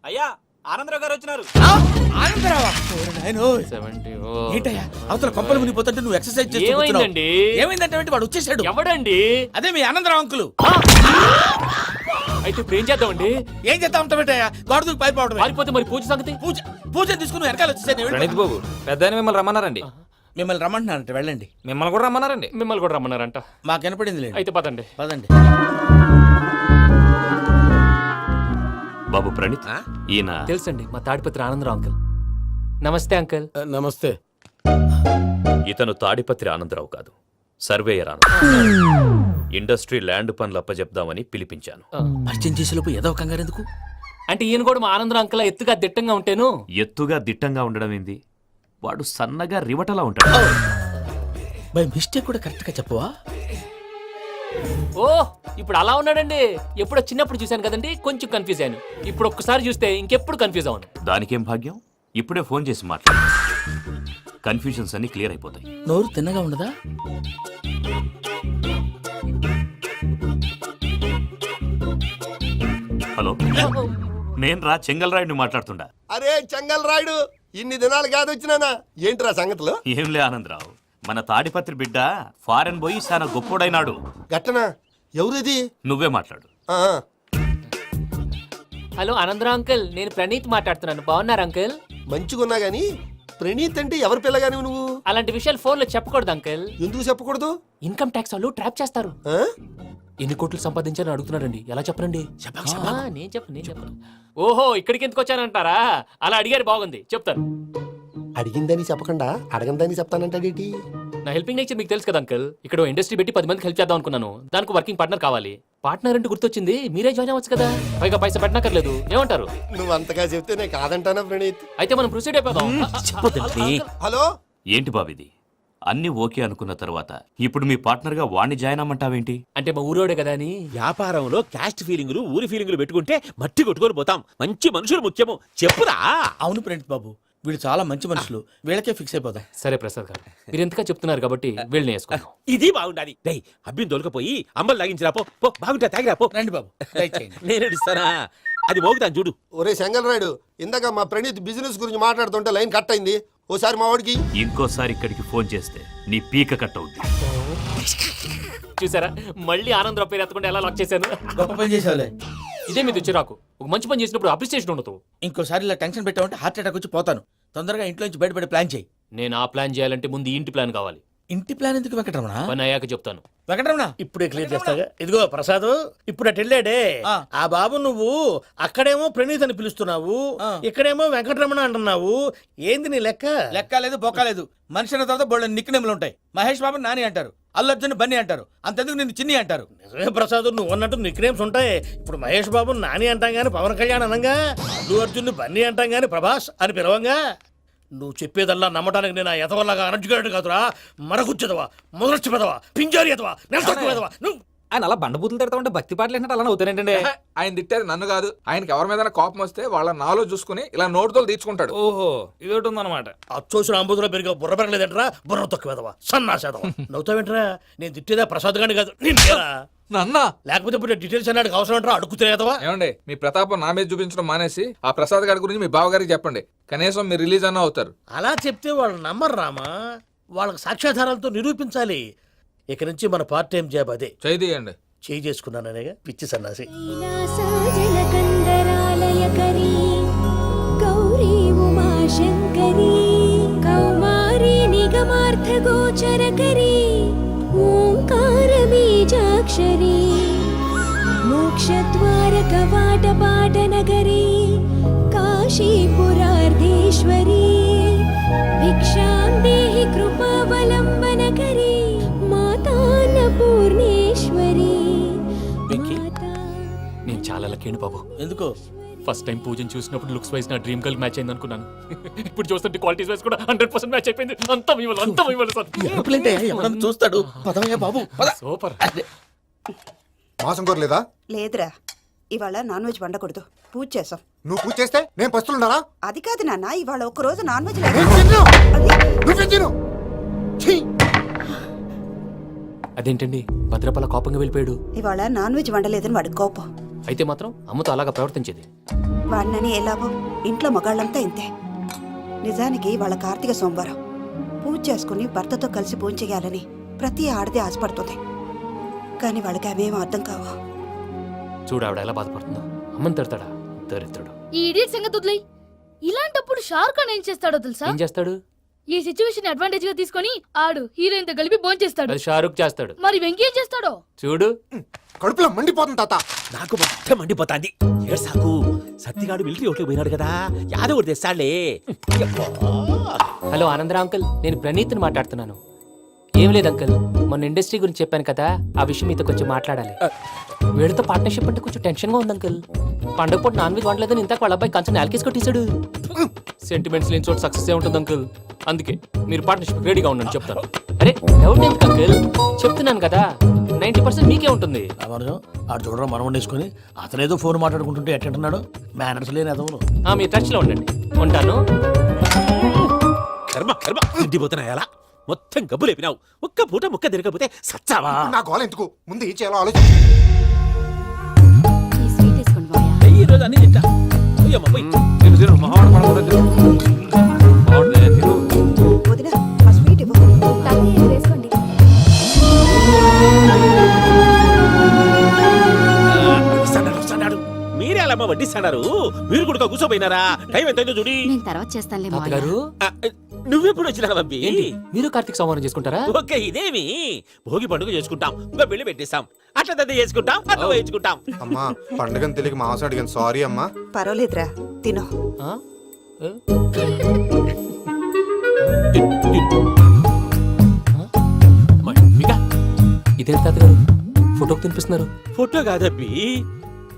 అయ్యా ఆనందరావు గారు వచ్చినారు. ఏంటయ్యా అవతల కొంపలు మునిగిపోతుంటే నువ్వు ఎక్సర్సైజ్ చేస్తున్నావు. ఏమైందంటే వాడు వచ్చేసాడు. ఎవడండి? అదే మీ ఆనందరావు అంకులు. అయితే ఇప్పుడు ఏం చేద్దామండి? ఏం చేస్తా ఉంటావేటయ్యా, గోడ దూకి పైపోవడం. పారిపోతే మరి పూజ సంగతి? పూజ తీసుకుని వెనకాల వచ్చేసాను. ప్రణీత్ బాబు పెద్ద మిమ్మల్ని రమ్మన్నారండి. మిమ్మల్ని రమ్మంటున్నారంట, వెళ్ళండి. మిమ్మల్ని కూడా రమ్మన్నారండి. మిమ్మల్ని కూడా రమ్మన్నారంట. మాకు వినపడింది. అయితే పదండి. పదండి. బాబు ప్రణీత్, ఈయన తెలుసండి, మా తాడిపత్రి ఆనందరావు అంకుల్. నమస్తే అంకుల్. నమస్తే. ఇతను తాడిపత్రి ఆనందరావు కాదు, సర్వేయర్ ఆనందరావు. ఇండస్ట్రీ ల్యాండ్ పనులు అప్పచెప్దామని పిలిపించాను. పరిచయం చేసేలోపు ఏదో కంగారు ఎందుకు? అంటే ఈయన కూడా మా ఆనందరావు అంకుల్ ఎత్తుగా దిట్టంగా ఉంటాను. ఎత్తుగా దిట్టంగా ఉండడం ఏంది, వాడు సన్నగా రివటలా ఉంటాడు. బై మిస్టేక్ కూడా కరెక్ట్ గా చెప్పవా? ఓ ఇప్పుడు అలా ఉన్నాడండి. ఎప్పుడో చిన్నప్పుడు చూశాను కదండి, కొంచెం కన్ఫ్యూజ్ అయ్యాను. ఇప్పుడు ఒక్కసారి చూస్తే ఇంకెప్పుడు కన్ఫ్యూజ్ అవ్వను. దానికేం భాగ్యం, ఇప్పుడే ఫోన్ చేసి మాట్లాడు. కన్ఫ్యూజన్స్ అన్ని క్లియర్ అయిపోతాయి. నోరు తిన్నగా ఉండదా? హలో, నేను రా చెంగల్ రాయుడిని మాట్లాడుతుండా. అరే చెంగల్ రాయుడు, ఇన్ని దినాలు కాదు వచ్చినానా? ఏంట్రా సంగతులు? ఏంలే ఆనందరావు, మన తాడిపత్రి బిడ్డ ఫారెన్ పోయి చాలా గొప్పోడైనాడు. గట్టనా? ఎవరిది? నువ్వే మాట్లాడు. హలో ఆనందరావు అంకుల్, నేను ప్రణీత్ మాట్లాడుతున్నాను. బాగున్నారు అంకుల్? మంచిగున్నా గాని ప్రణీత్ అంటే ఎవరి పిల్లగాని నువ్వు? అలాంటి విషయాలు ఫోన్ లో చెప్పకూడదు అంకుల్. ఎందుకు చెప్పకూడదు? ఇన్కమ్ ట్యాక్స్ వాళ్ళు ట్రాప్ చేస్తారు. ఆ? ఎన్ని కోట్లు సంపాదించాలని అడుగుతున్నాడండి. ఎలా చెప్పరండి? నేను చెప్పను. ఓహో, ఇక్కడికి ఎందుకు వచ్చానంటారా? అలా అడిగారు, బాగుంది, చెప్తాను. అడిగిందని చెప్పకుండా అడగందని చెప్తానంటాడేటి? నా హెల్పింగ్ నేచర్ మీకు తెలుసు కదా అంకుల్. ఇక్కడ ఇండస్ట్రీ పెట్టి 10 మందికి హెల్ప్ చేద్దాం అనుకున్నాను. దానికి వర్కింగ్ పార్ట్నర్ కావాలి. పార్ట్నర్ అంటే గుర్తొచ్చింది, మీరే జాయిన్ అవ్వచ్చు కదా. పైగా పైసా పెట్టనక్కర్లేదు. ఏమంటారు? నువ్వు అంతగా చెప్తే నేను కాదంటానా ప్రణీత్? అయితే మనం ప్రొసీడ్ అయిపోదాం. హలో, ఏంటి బావిది, అన్ని ఓకే అనుకున్న తర్వాత ఇప్పుడు మీ పార్ట్నర్ గా వాణ్ణి జాయిన్ అమ్మంటావేంటి? అంటే మా ఊరోడే కదా అని. వ్యాపారంలో క్యాస్ట్ ఫీలింగులు, ఊరి ఫీలింగులు పెట్టుకుంటే మట్టి కొట్టుకొని పోతాం. మంచి మనుషులు ముఖ్యము. చెప్పురా. అవును ప్రణీత్ బాబు, వీళ్ళు చాలా మంచి మనుషులు. వీళ్ళకే ఫిక్స్ అయిపోదాం. సరే ప్రసాద్ గారు, మీరు ఎంతగా చెప్తున్నారు కాబట్టి వీళ్ళని వేసుకుందాం. ఇది బాగుండాలి. డై అబ్బిని దొలకపోయి అమ్మలు లాగించిరా పో. పో బాగుంటా, తాగిరా పో. రండి బాబు, నేను ఇస్తానా? అది మోగుతాను చూడు. ఒరే చెంగల్ రాయుడు, ఇందాక మా ప్రణీత్ బిజినెస్ గురించి మాట్లాడుతుంటే లైన్ కట్ అయింది. ఓసారి మా వాడికి ఇంకోసారి ఇక్కడికి ఫోన్ చేస్తే నీ పీక కట్ అవుద్ది. చూసారా, మళ్ళీ ఆనందరావు పేరు ఎత్తకుండా ఎలా లాక్ చేశాను. గొప్ప పని చేసేవాళ్ళే. ఇదే మీద చిరాకు. ఒక మంచి పని చేసినప్పుడు అప్రిసియేషన్ ఉండదు. ఇంకోసారి ఇలా టెన్షన్ పెట్టామంటే హార్ట్ అటాక్ వచ్చి పోతాను. తొందరగా ఇంట్లో నుంచి బయటపడే ప్లాన్ చేయి. నేను ఆ ప్లాన్ చేయాలంటే ముందు ఇంటి ప్లాన్ కావాలి. ఇంటి ప్లాన్ ఎందుకు వెంకటరమణ? పని అయ్యాక చెప్తాను. వెంకటరమణ ఇప్పుడే క్లియర్ చేస్తాగా. ఇదిగో ప్రసాద్, ఇప్పుడు అటు వెళ్ళాడే ఆ బాబు, నువ్వు అక్కడేమో ప్రణీత్ అని పిలుస్తున్నావు, ఇక్కడేమో వెంకటరమణ అంటున్నావు. ఏంది నీ లెక్క? లెక్క లేదు, బొక్క లేదు. మనిషి అన్న తర్వాత బోళ్ళ నిక్నెములు ఉంటాయి. మహేష్ బాబు నాని అంటారు, అల్లు అర్జున్ బన్నీ అంటారు, అంతెందుకు నిన్ను చిన్ని అంటారు. నిజమే ప్రసాద్, నువ్వు అన్నట్టు నిక్నేమ్స్ ఉంటాయి. ఇప్పుడు మహేష్ బాబు నాని అంటాం గాని పవన్ కళ్యాణ్ అనంగా, అల్లు అర్జున్ బన్నీ అంటాం గాని ప్రభాస్ అని పిలవంగా. నువ్వు చెప్పేదల్లా నమ్మటానికి నేను ఎతవల్లాగా అనర్జుగాడు కాదురా. మరగుచ్చదవా, మొదలచ్చి పెదవా, పింజారి ఎదవా, నెలసొక్కుదవా నువ్వు. ఆయన అలా బండబూతులు తిడతా ఉంటే భక్తి పాటలు ఏంటంటే అలా అవుతానంటే. ఆయన తిట్టేది నన్ను కాదు, ఆయనకి ఎవరి మీద కోపం వస్తే వాళ్ళ నాలో చూసుకుని ఇలా నోటుతో తీర్చుకుంటాడు. ఓహో, ఇది ఒకటి ఉందన్నమాట. అచ్చోసిన అంబుధులో పెరిగా బుర్ర పెరగలేదంటరా, బుర్ర తొక్కువేదవా, సన్నాసేదవా. నవ్వుతావేంట్రా? నేను తిట్టేదా ప్రసాద్ గాని కాదు, నిన్నేరా. నన్నా? లేకపోతే ఇప్పుడు డీటెయిల్స్ అన్నాడు అవసరం అంటారా? అడుగుతాయేదవా. ఏమండి, మీ ప్రతాపం నా మీద చూపించడం మానేసి ఆ ప్రసాద్ గారి గురించి మీ బావగారికి చెప్పండి. కనీసం మీరు రిలీజ్ అన్న అవుతారు. అలా చెప్తే వాళ్ళు నమ్మరు రామా. వాళ్ళకి సాక్ష్యాధారాలతో నిరూపించాలి. ఇక నుంచి మన పార్ట్ టైం జాబ్ అదే. చేయండి. చేయి చేసుకున్నాననేగా పిచ్చి సన్నాసి. గౌరీ ఉమాశంకరీ కౌమారీ నిగమార్థగోచరకరీ ఓంకార బీజాక్షరీ మోక్షద్వార కవాటపాట నగరీ కాశీపురార్ధేశ్వరీ భిక్షాం దేహి కృపావలంబనకరీ మాతాన్నపూర్ణేశ్వరీ. నేను చాలా లక్కీని బాబు. ఎందుకో? ఫస్ట్ టైం పూజను చూసినప్పుడు లుక్స్ వైజ్ నా డ్రీమ్ గర్ల్ మ్యాచ్ అయింది అనుకున్నాను. ఇప్పుడు చూస్తుంటే క్వాలిటీస్ వైజ్ కూడా 100% మ్యాచ్ అయిపోయింది. అంతా ఇవ్వాలి సార్. చూస్తాడు. పదవయ్యా బాబు, సూపర్. మాసం కోరలేదా? లేదురా, ఇవాళ నాన్ వెజ్ వండకూడదు, పూజ చేసాం. నువ్వు పూజ చేస్తే నేను పస్తులున్నారా? అది కాదు నాన్న, ఇవాళ ఒక రోజు నాన్ వెజ్ అదేంటండి భద్రపల కోపంగా వెళ్ళిపోయాడు? ఇవాళ నాన్ వెజ్ వండలేదని వాడి కోపం. అయితే మాత్రం అమ్మతో అలాగా ప్రవర్తించేది. వాడినని ఎలాగో ఇంట్లో మగాళ్ళంతా ఇంతే. నిజానికి వాళ్ళ కార్తీక సోమవారం పూజ చేసుకుని భర్తతో కలిసి పూజ చేయాలని ప్రతి ఆడది ఆశపడుతుంది. కానీ వాళ్ళకి అవేం అర్థం కావు. చూడు ఆవిడ ఎలా బాధపడుతుందో. అమ్మని తిడతాడా దరిద్రుడు. ఈ ఇడియట్ సంగతి వదిలేయ్. ఇలాంటప్పుడు షారుఖ్ ఖాన్ ఏం చేస్తాడో తెలుసా? ఏం చేస్తాడు? ఈ సిచ్యువేషన్ అడ్వాంటేజ్ గా తీసుకొని ఆడు హీరోయిన్ తో కలిపి బోన్ చేస్తాడు. అది షారుఖ్ చేస్తాడు. మరి వెంకీ ఏం చేస్తాడో చూడు. కడుపులో మండిపోతుంది తాత. నాకు మొత్తం మండిపోతాంది. ఏడ్సాకు, సత్తిగాడు మిలిటరీ ఓట్లకు పోయినాడు కదా, యాదవ్ ఒకటి తెస్తాడులే. హలో ఆనందరా అంకుల్, నేను ప్రణీత్ని మాట్లాడుతున్నాను. ఏం లేదు అంకుల్, మొన్న ఇండస్ట్రీ గురించి చెప్పాను కదా, ఆ విషయం మీతో కొంచెం మాట్లాడాలి. వీడితో పార్ట్నర్షిప్ అంటే కొంచెం టెన్షన్ గా ఉంది అంకుల్. పండగ పూట నాన్ వెజ్ వండలేదని ఇంతకు వాళ్ళ అబ్బాయి కంచెం నేలకేసి కొట్టేశాడు. సెంటిమెంట్స్ లేని చోట సక్సెస్ ఏ ఉంటుంది అంకుల్. అందుకే మీరు పార్ట్నర్షిప్ రెడీగా ఉండండి చెప్తాను. అరే డౌట్ ఎందుకు అంకుల్, చెప్తున్నాను కదా 90% మీకే ఉంటుంది. రామానుజం ఆడు చూడడం మనం వండేసుకుని అతనేదో ఫోన్ మాట్లాడుకుంటుంటే ఎట్టంటున్నాడు. మేనర్స్ లేని అదవులు. మీరు టచ్ లో ఉండండి. ఉంటాను. కర్మ కర్మ తిండిపోతున్నా ఎలా మొత్తం గబ్బు లేపినావు. ఒక్క పూట ముక్క తిరగకపోతే సచ్చావా? నా గోల ఎందుకు, ముందు ఏం చేయాలో ఆలోచించు. ఈ స్వీట్ వేసుకోండి మాయా. ఈ రోజు అన్ని తింటా. పోయమ్మ, పోయ్. వదిన ఆ స్వీట్ ఇవ్వు. వేసుకోండి. వస్తాడు. మీరే అలా వడ్డిస్తాడారు. మీరు కూడా కూర్చోపోయినారా? టైం ఎంతైందో చూడి. నేను తర్వాత చేస్తానులే మాయా. తాతగారు నువ్వెప్పుడు వచ్చినా బంబి? ఏంటి మీరు కార్తీక్ సంహారం చేసుకుంటారా? ఓకే, ఇదేమి భోగి పండుగ చేసుకుంటాం, ఇంకా పెళ్లి పెట్టేస్తాం, అట్లా దద్ద చేసుకుంటాం, అట్లా వేయించుకుంటాం. అమ్మా పండుగని తెలియక మాంసం అడిగాను, సారీ అమ్మా. పర్వాలేదురా, తిను. ఆ? ఏ? మమ్మిగా, ఇదేంటి తాతగారు ఫోటోకి తినిపిస్తున్నారు? ఫోటో కాదబ్బి,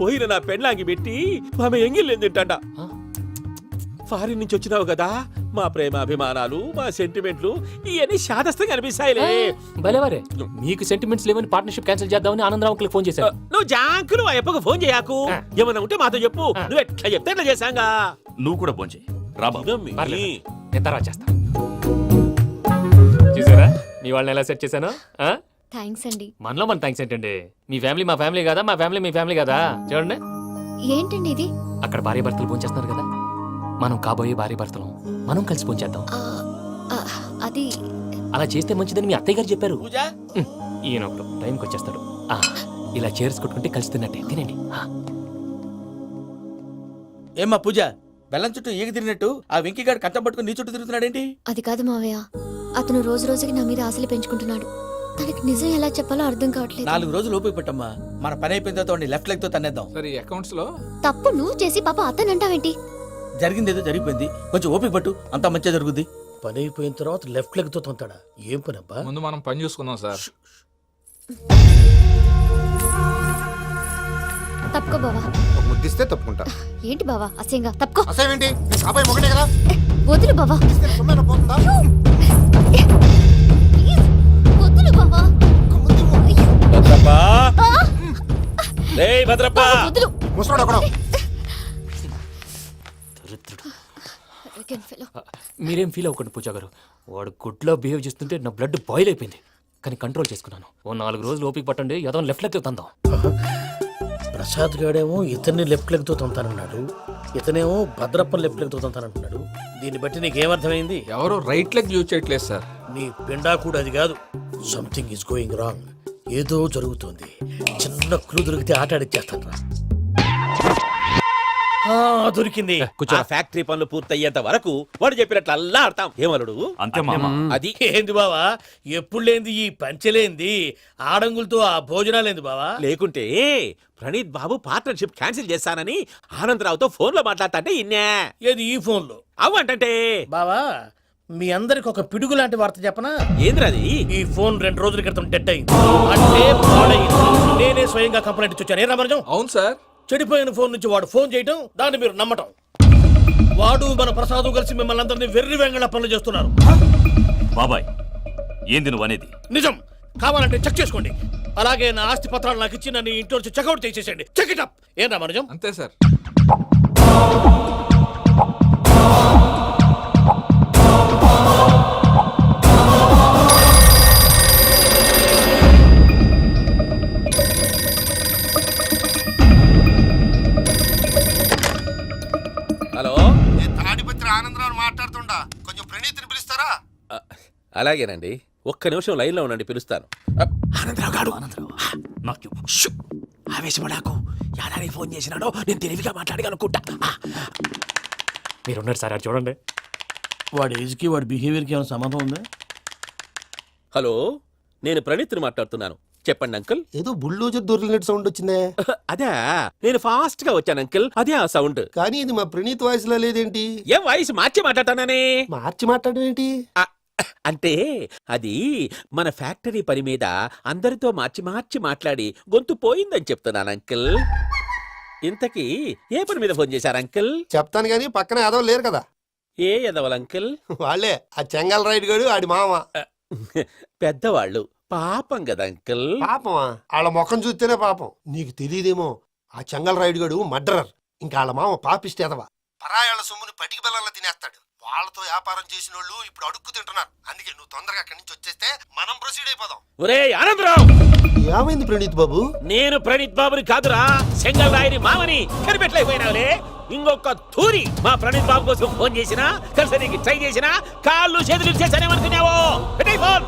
పోయిన నా పెళ్ళాంగి పెట్టి ఆమె ఎంగిల్లేం తింటాడ. ఆ? ఫారిన్ నుంచి వచ్చినావు కదా, మా ప్రేమ అభిమానాలు, మా సెంటిమెంట్లు ఇవన్నీ శాదస్తంగా అనిపిస్తాయిలే. భలేవారే, మీకు సెంటిమెంట్స్ లేవని పార్ట్నర్షిప్ క్యాన్సిల్ చేద్దామని ఆనందరావు అంకుల్ ఫోన్ చేశారు. నువ్వు జాంకులు ఆ అప్పకు ఫోన్ చేయకు. ఏమన్నా ఉంటే మాతో చెప్పు. నువ్వు ఎట్లా చెప్తే ఎట్లా చేశాంగా. నువ్వు కూడా భోంచే రా బాబు. పర్లేదు, నేను తర్వాత చేస్తా. చూసారా మీ వాళ్ళని ఎలా సెట్ చేశాను? థ్యాంక్స్ అండి. మనలో మన థ్యాంక్స్ ఏంటండి, మీ ఫ్యామిలీ మా ఫ్యామిలీ కదా, మా ఫ్యామిలీ మీ ఫ్యామిలీ కదా. చూడండి, ఏంటండి ఇది? అక్కడ భార్య భర్తలు ఫోన్ చేస్తున్నారు కదా, మనం కాబోయే భార్య భర్తలు మనం కలిసి ఫోన్ చేద్దాం. అది అలా చేస్తే మంచిదని మీ అత్తయ్య గారు చెప్పారు. పూజ ఈయన ఒకడు టైంకి వచ్చేస్తాడు. ఇలా చేర్స్ కొట్టుకుంటే కలిసి తిన్నట్టే తినండి. ఏమ్మా పూజ, బెల్లం చుట్టూ ఈగ తిరిగినట్టు ఆ వెంకీగాడు కట్టం పట్టుకుని నీ చుట్టూ తిరుగుతున్నాడేంటి? అది కాదు మావయ్య, అతను రోజు రోజుకి నా మీద ఆశలు పెంచుకుంటున్నాడు. తనకి నిజం ఎలా చెప్పాలో అర్థం కావట్లేదు. 4 రోజులు ఓపిక పట్టమ్మా, మన పని అయిపోయిన తర్వాత లెఫ్ట్ లెగ్ తో తన్నేద్దాం. సరే అకౌంట్స్ లో తప్పు నువ్వు చేసి పాప అతను అంటావేంటి? జరిగింది ఏదో జరిగిపోయింది, కొంచెం ఓపిక పట్టు, అంతా మంచిగా జరుగుద్ది. పని అయిపోయిన తర్వాత లెఫ్ట్ లెగ్ తో తొంతాడా? ఏం పని అబ్బా? ముందు మనం పని చూసుకుందాం సార్. తప్పుకో బావా. ఒక ముద్దిస్తే తప్పుకుంటా. ఏంటి బావా అసహ్యంగా? తప్పుకో. అసేమేంటి, నీ కాబోయే మొగనే కదా. వదులు బావా. ఇస్తే సొమ్మేనా పోతుందా? ప్లీజ్, వదులు బావా. భద్రప్ప, రేయ్ భద్రప్ప. వదులు. ముసరాడు అక్కడ. Arrogant fellow. మీరేం ఫీల్ అవ్వకండి పూజా గారు, వాడు గుడ్లో బిహేవ్ చేస్తుంటే నా బ్లడ్ బాయిల్ అయిపోయింది. కానీ కంట్రోల్ చేసుకున్నాను. ఓ 4 రోజులు ఓపిక పట్టండి, ఏదో లెఫ్ట్ లెగ్ తందాం. ప్రసాద్ గాడేమో ఇతన్ని లెఫ్ట్ లెగ్ తో తొంతానన్నాడు, ఇతనేమో భద్రప్పని లెఫ్ట్ లెగ్ తో తొంతానంటున్నాడు. దీన్ని బట్టి నీకేమర్థమైంది? ఎవరు రైట్ లెగ్ యూజ్ చేయట్లేదు సార్. నీ పిండా కూడా అది కాదు. Something is going wrong. ఏదో జరుగుతోంది. చిన్న క్లూ దొరికితే ఆట ఆడిచ్చేస్తాను రా. దొరికింది. ఆ ఫ్యాక్టరీ పనులు పూర్తయ్యేంత వరకు వాడు చెప్పినట్లు అల్లా ఆడతాం. ఏమలుడు అంతే మామ. అది ఏంది బావా, ఎప్పుడు లేంది ఈ పంచలేంది, ఆడంగులతో ఆ భోజనాలేంది బావా? లేకుంటే ప్రణీత్ బాబు పార్ట్నర్షిప్ క్యాన్సిల్ చేస్తానని ఆనందరావుతో ఫోన్ లో మాట్లాడతాంటే ఇన్నే. ఏది ఈ ఫోన్ లో? అవ్వంటే బావా, మీ అందరికి ఒక పిడుగు లాంటి వార్త చెప్పనా? ఏంద్రది? ఈ ఫోన్ 2 రోజుల క్రితం డెడ్ అయింది, అంటే పాడైంది. నేనే స్వయంగా కంప్లైంట్ ఇచ్చి వచ్చాను. ఏ రామరాజం? అవును సార్. చెడిపోయిన ఫోన్ నుంచి వాడు ఫోన్ చేయటం, దాన్ని మీరు నమ్మటం. వాడు మన ప్రసాదు కలిసి మిమ్మల్ని అందరినీ వెర్రి వెంగళ పనులు చేస్తున్నారు. బాబాయ్ ఏంది నువ్వు అనేది? నిజం. కావాలంటే చెక్ చేసుకోండి. అలాగే నా ఆస్తి పత్రాలు నాకు ఇచ్చి నన్ను ఇంట్లో నుంచి చెక్అౌట్ చేసేసండి. Check it up. ఏం రామరాజం? అంతే సార్. రాత్రి ఆనందరావు మాట్లాడుతుండా కొంచెం ప్రణీతిని పిలుస్తారా? అలాగేనండి, ఒక్క నిమిషం లైన్లో ఉండండి, పిలుస్తాను. ఆనందరావు గాడు, షూ! ఆవేశపడాకు. యాదానికి ఫోన్ చేసినాడో నేను తెలివిగా మాట్లాడగలనుకుంటా. మీరున్నారు సార్, అది చూడండి. వాడి ఏజ్కి వాడి బిహేవియర్కి ఏమైనా సంబంధం ఉందా? హలో, నేను ప్రణీత్ని మాట్లాడుతున్నాను. చెప్పండి అంకుల్. ఏదో బుల్డోజర్ దొరికినట్టు సౌండ్ వచ్చిందే. అదే, నేను ఫాస్ట్ గా వచ్చాను అంకుల్, అదే ఆ సౌండ్. కానీ ఇది మా ప్రణీత్ వాయిస్ లో లేదేంటి? ఏం వాయిస్ మార్చి మాట్లాడతానని? మార్చి మాట్లాడడం ఏంటి? అంటే అది మన ఫ్యాక్టరీ పని మీద అందరితో మార్చి మార్చి మాట్లాడి గొంతు పోయిందని చెప్తున్నాను అంకుల్. ఇంతకీ ఏ పని మీద ఫోన్ చేశారు అంకుల్? చెప్తాను గానీ పక్కన ఏదో లేరు కదా. ఏ ఎదవలు అంకుల్? వాళ్ళే ఆ చెంగల్ రైడ్ గడు ఆడి మామ. పెద్దవాళ్ళు, పాపం కదా అంకుల్. పాపమా? వాళ్ళ ముఖం చూస్తేనే పాపం. నీకు తెలియదేమో, ఆ చెంగల్ రైడ్ గడు మర్డరర్. ఇంకా వాళ్ళ మామ పాపిస్తేదవా. పరాయాళ్ళ సొమ్ముని పటికి బెల్లంలో తినేస్తాడు. వాళ్ళతో వ్యాపారం చేసిన వాళ్ళు ఇప్పుడు అడుక్కు తింటున్నారు. అందుకే నువ్వు తొందరగా అక్కడి నుంచి వచ్చేస్తే మనం ప్రొసీడ్ అయిపోదాం. ఒరే ఆనందరావు, ఏమైంది ప్రణీత్ బాబు? నేను ప్రణీత్ బాబుని కాదురా, సెంగల్ రాయని మామని. కనిపెట్టలేకపోయినావులే. ఇంకొక తూరి మా ప్రణీత్ బాబు కోసం ఫోన్ చేసినా, కలిసి ట్రై చేసినా, కాళ్ళు చేతులు చేశానేమనుకున్నావో. పెట్టేయ్ ఫోన్.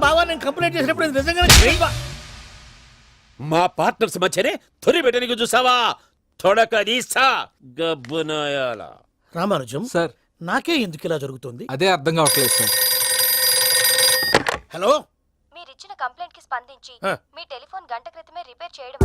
బావా, నేను కంప్లైంట్ చేసినప్పుడు ఇది నిజంగానే మా పార్ట్నర్స్ మధ్యనే తొలి పెట్టడానికి చూసావా? తొడక తీస్తా గబ్బునాయాల. రామానుజం సార్, నాకే ఎందుకు ఇలా జరుగుతుంది? అదే అర్థం కావట్లేదు సార్. హలో, మీరిచ్చిన కంప్లైంట్ కి స్పందించి ఆ. మీ టెలిఫోన్ గంట క్రితమే రిపేర్ చేయడం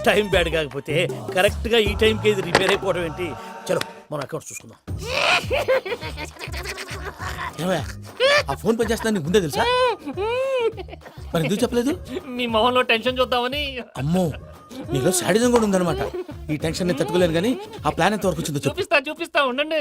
టైం బ్యాడ్ కాకపోతే కరెక్ట్ గా ఈ టైంకి ఇది రిపేర్ అయిపోవడం ఏంటి? చలో మన అకౌంట్ చూసుకుందాం. ఏమయ్య, ఆ ఫోన్ పని చేస్తా నీకు ముందే తెలుసా? మరి ఎందుకు చెప్పలేదు? మీ మొహంలో టెన్షన్ చూద్దామని. అమ్మో, నీలో శాడిజం కూడా ఉందన్నమాట. ఈ టెన్షన్ నేను తట్టుకోలేను కానీ ఆ ప్లాన్ ఎంత వరకు వచ్చిందో చెప్పు. చూపిస్తా ఉండండి.